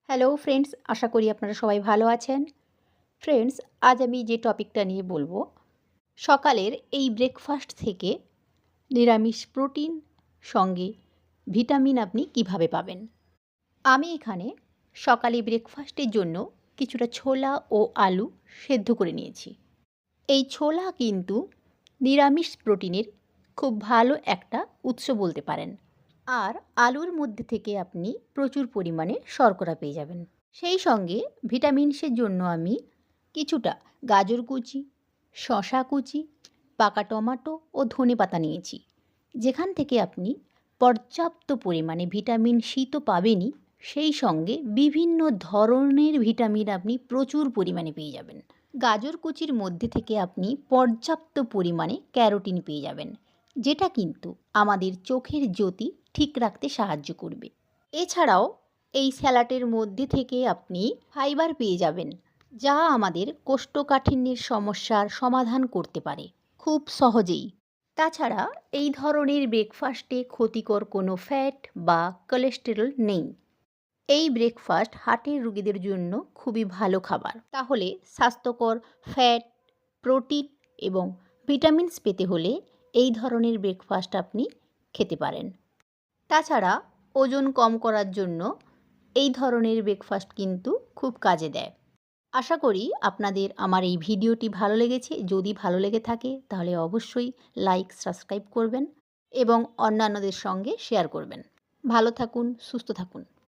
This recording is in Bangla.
হ্যালো ফ্রেন্ডস, আশা করি আপনারা সবাই ভালো আছেন। ফ্রেন্ডস, আজ আমি যে টপিকটা নিয়ে বলবো, সকালের এই ব্রেকফাস্ট থেকে নিরামিষ প্রোটিন সঙ্গে ভিটামিন আপনি কিভাবে পাবেন। আমি এখানে সকালে ব্রেকফাস্টের জন্য কিছুটা ছোলা ও আলু সেদ্ধ করে নিয়েছি। এই ছোলা কিন্তু নিরামিষ প্রোটিনের খুব ভালো একটা উৎস বলতে পারেন। আর আলুর মধ্যে থেকে আপনি প্রচুর পরিমাণে শর্করা পেয়ে যাবেন। সেই সঙ্গে ভিটামিনসের জন্য আমি কিছুটা গাজর কুচি, শশা কুচি, পাকা টমাটো ও ধনেপাতা নিয়েছি, যেখান থেকে আপনি পর্যাপ্ত পরিমাণে ভিটামিন সি তো পাবেনই, সেই সঙ্গে বিভিন্ন ধরনের ভিটামিন আপনি প্রচুর পরিমাণে পেয়ে যাবেন। গাজর কুচির মধ্যে থেকে আপনি পর্যাপ্ত পরিমাণে ক্যারোটিন পেয়ে যাবেন, যেটা কিন্তু আমাদের চোখের জ্যোতি ঠিক রাখতে সাহায্য করবে। এছাড়াও এই স্যালাডের মধ্যে থেকে আপনি ফাইবার পেয়ে যাবেন, যা আমাদের কোষ্ঠকাঠিন্যের সমস্যার সমাধান করতে পারে খুব সহজেই। তাছাড়া এই ধরনের ব্রেকফাস্টে ক্ষতিকর কোনো ফ্যাট বা কোলেস্টেরল নেই। এই ব্রেকফাস্ট হার্টের রোগীদের জন্য খুবই ভালো খাবার। তাহলে স্বাস্থ্যকর ফ্যাট, প্রোটিন এবং ভিটামিনস পেতে হলে এই ধরনের ব্রেকফাস্ট আপনি খেতে পারেন। তাছাড়া ওজন কম করার জন্য এই ধরনের ব্রেকফাস্ট কিন্তু খুব কাজে দেয়। আশা করি আপনাদের আমার এই ভিডিওটি ভালো লেগেছে। যদি ভালো লেগে থাকে তাহলে অবশ্যই লাইক, সাবস্ক্রাইব করবেন এবং অন্যান্যদের সঙ্গে শেয়ার করবেন। ভালো থাকুন, সুস্থ থাকুন।